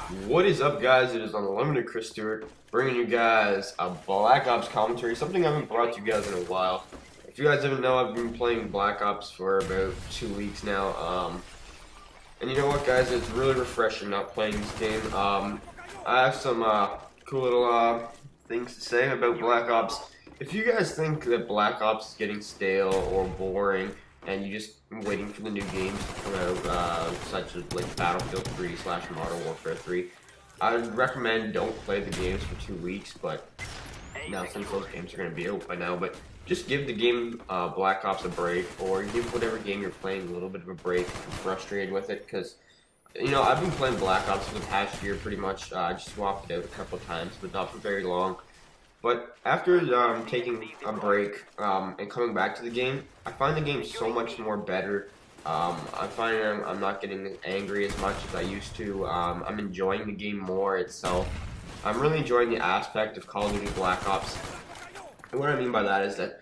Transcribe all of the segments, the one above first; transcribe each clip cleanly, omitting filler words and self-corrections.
What is up, guys? It is Unlimited Chris Stewart, bringing you guys a Black Ops commentary, something I haven't brought to you guys in a while. If you guys didn't know, I've been playing Black Ops for about 2 weeks now, and you know what, guys? It's really refreshing not playing this game. I have some cool little things to say about Black Ops. If you guys think that Black Ops is getting stale or boring, and you just waiting for the new games to come out, such as like Battlefield 3 / Modern Warfare 3, I would recommend don't play the games for 2 weeks. But now, since those games are going to be out by now, but just give the game Black Ops a break, or give whatever game you're playing a little bit of a break. I'm frustrated with it because, you know, I've been playing Black Ops for the past year pretty much. I just swapped it out a couple of times, but not for very long. But after taking a break and coming back to the game, I find the game so much more better. I find I'm not getting angry as much as I used to. I'm enjoying the game more itself. I'm really enjoying the aspect of Call of Duty Black Ops. And what I mean by that is that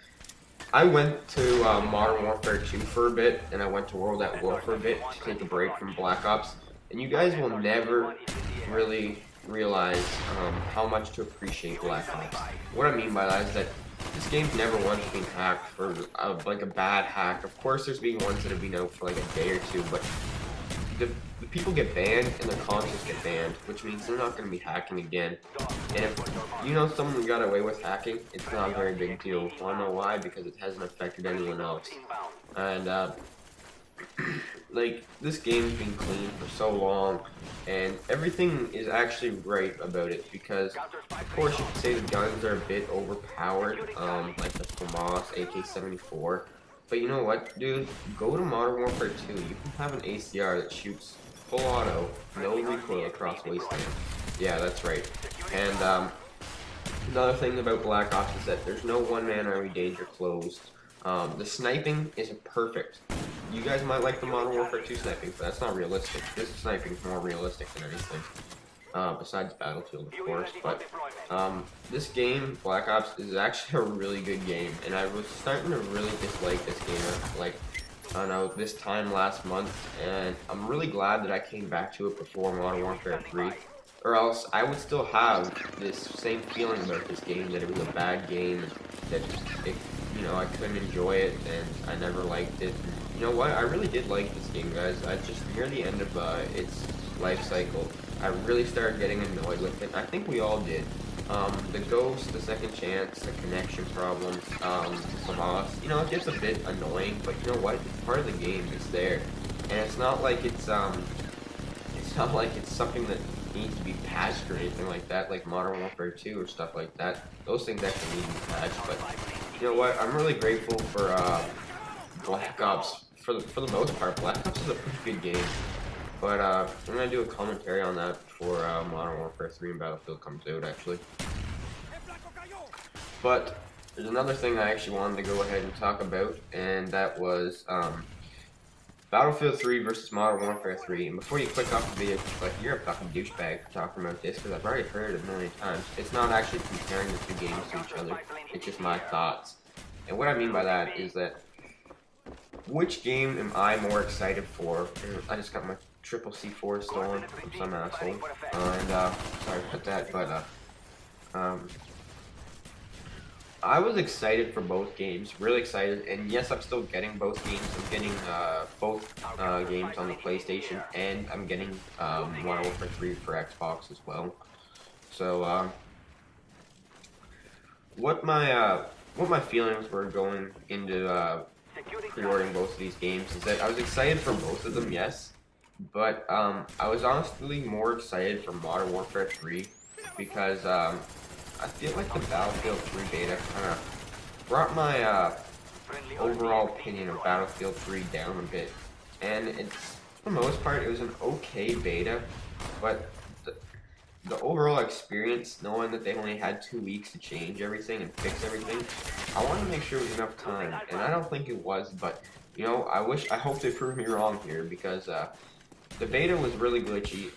I went to Modern Warfare 2 for a bit, and I went to World at War for a bit to take a break from Black Ops. And you guys will never really realize how much to appreciate Black Ops. What I mean by that is that this game's never once been hacked for like a bad hack. Of course, there's been ones that have been out for like a day or two, but the people get banned and the consoles get banned, which means they're not going to be hacking again. And if you know someone who got away with hacking, it's not a very big deal. Want to know why? Because it hasn't affected anyone else. And like, this game's been clean for so long, and everything is actually right about it, because of course you could say the guns are a bit overpowered, like the FAMAS AK-74, but you know what, dude? Go to Modern Warfare 2, you can have an ACR that shoots full auto, no recoil across wasteland. Yeah, that's right. And another thing about Black Ops is that there's no one-man army danger closed. The sniping is perfect. You guys might like the Modern Warfare 2 sniping, but that's not realistic. This sniping is more realistic than anything. Besides Battlefield, of course. But this game, Black Ops, is actually a really good game, and I was starting to really dislike this game, like, I don't know, this time last month, and I'm really glad that I came back to it before Modern Warfare 3, or else I would still have this same feeling about this game, that it was a bad game, that it, you know, I couldn't enjoy it, and I never liked it. You know what? I really did like this game, guys. I just, near the end of its life cycle, I really started getting annoyed with it. I think we all did. The ghost, the second chance, the connection problems, the boss, you know, it gets a bit annoying, but you know what? It's part of the game. It's there, and it's not like it's something that needs to be patched or anything like that, like Modern Warfare 2 or stuff like that. Those things actually need to be patched, but you know what? I'm really grateful for Black Ops. For the most part, Black Ops is a pretty good game. But I'm gonna do a commentary on that before Modern Warfare 3 and Battlefield comes out, actually. But there's another thing I actually wanted to go ahead and talk about, and that was Battlefield 3 versus Modern Warfare 3. And before you click off the video, like, you're a fucking douchebag for talking about this, because I've already heard it a million times. It's not actually comparing the two games to each other. It's just my thoughts. And what I mean by that is that, which game am I more excited for? I just got my triple C4 stolen from some asshole. And, sorry about that, but, I was excited for both games, really excited, and yes, I'm still getting both games. I'm getting, both, games on the PlayStation, and I'm getting, Modern Warfare 3 for Xbox as well. So, what my feelings were going into, pre-ordering both of these games is that I was excited for both of them, yes, but I was honestly more excited for Modern Warfare 3 because I feel like the Battlefield 3 beta kind of brought my overall opinion of Battlefield 3 down a bit, and it's, for the most part, it was an okay beta, but the overall experience, knowing that they only had 2 weeks to change everything and fix everything, I wanted to make sure it was enough time, and I don't think it was, but, you know, I hope they prove me wrong here, because the beta was really glitchy.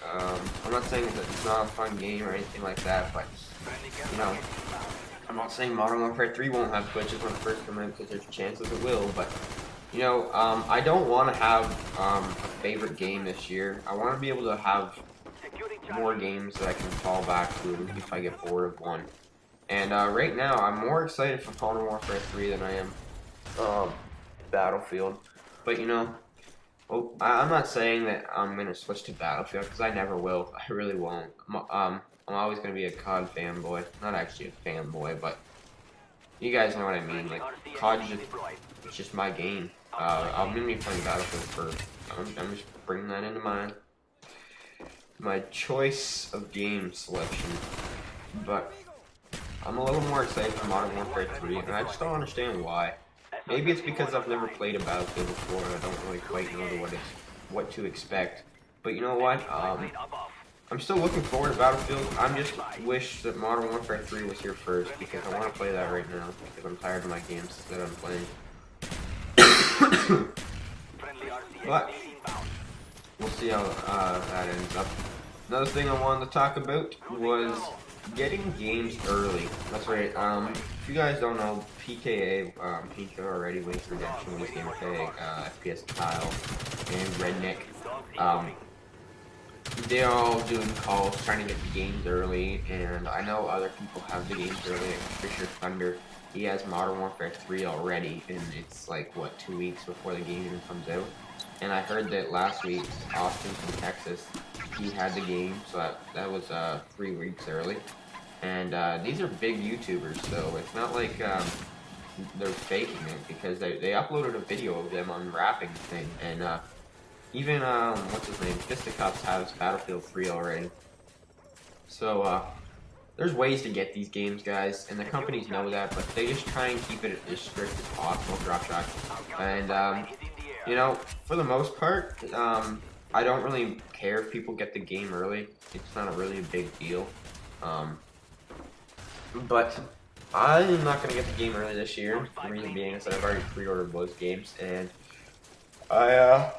I'm not saying that it's not a fun game or anything like that, but, you know, I'm not saying Modern Warfare 3 won't have glitches when it first comes out, because there's chances it will, but, you know, I don't want to have a favorite game this year. I want to be able to have more games that I can fall back to if I get bored of one. And right now, I'm more excited for Modern Warfare 3 than I am Battlefield. But you know, well, I'm not saying that I'm gonna switch to Battlefield because I never will. I really won't. I'm always gonna be a COD fanboy. Not actually a fanboy, but you guys know what I mean. Like COD, it's just my game. I'm gonna be playing Battlefield first. I'm just bringing that into my choice of game selection. But I'm a little more excited for Modern Warfare 3, and I just don't understand why. Maybe it's because I've never played a Battlefield before, and I don't really quite know what to expect. But you know what? I'm still looking forward to Battlefield. I just wish that Modern Warfare 3 was here first, because I want to play that right now, because I'm tired of my games that I'm playing. But we'll see how that ends up. Another thing I wanted to talk about was getting games early. That's right. If you guys don't know, PKA, PK already, Wings Redemption, Wings Gameplay, FPS Kyle, and Redneck, they're all doing calls, trying to get the games early, and I know other people have the games early, like Fisher Thunder. He has Modern Warfare 3 already, and it's like, what, 2 weeks before the game even comes out? And I heard that last week, Austin from Texas, he had the game, so that was 3 weeks early. And these are big YouTubers, so it's not like they're faking it, because they uploaded a video of them unwrapping the thing, and even what's his name, Fisticuffs has Battlefield 3 already. So there's ways to get these games, guys, and the companies know that, but they just try and keep it as strict as possible. Drop shot, and you know, for the most part, I don't really care if people get the game early. It's not really a big deal. But I'm not going to get the game early this year. The reason being is that I've already pre-ordered those games, and I've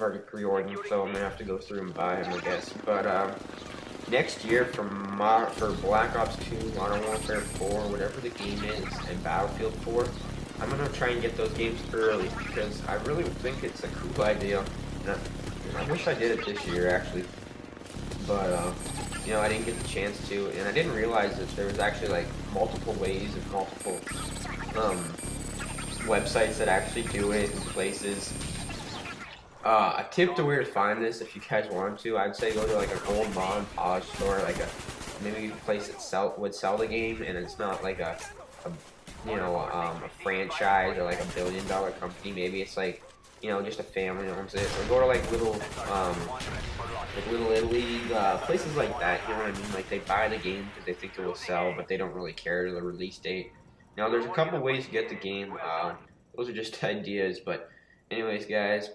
already pre-ordered them, so I'm going to have to go through and buy them, I guess. But next year for Black Ops 2, Modern Warfare 4, whatever the game is, and Battlefield 4, I'm going to try and get those games early, because I really think it's a cool idea. And I wish I did it this year, actually. But, you know, I didn't get the chance to, and I didn't realize that there was actually, like, multiple ways and multiple, websites that actually do it in places. A tip to where to find this, if you guys want to, I'd say go to, like, a gold mom and pop store, like maybe a place that would sell the game, and it's not, like, a franchise or, like, $1 billion company. Maybe it's, like, you know, just a family owns it, or go to, like, Little Italy, places like that, you know what I mean? Like, they buy the game because they think it will sell, but they don't really care the release date. Now, there's a couple ways to get the game. Those are just ideas, but anyways, guys,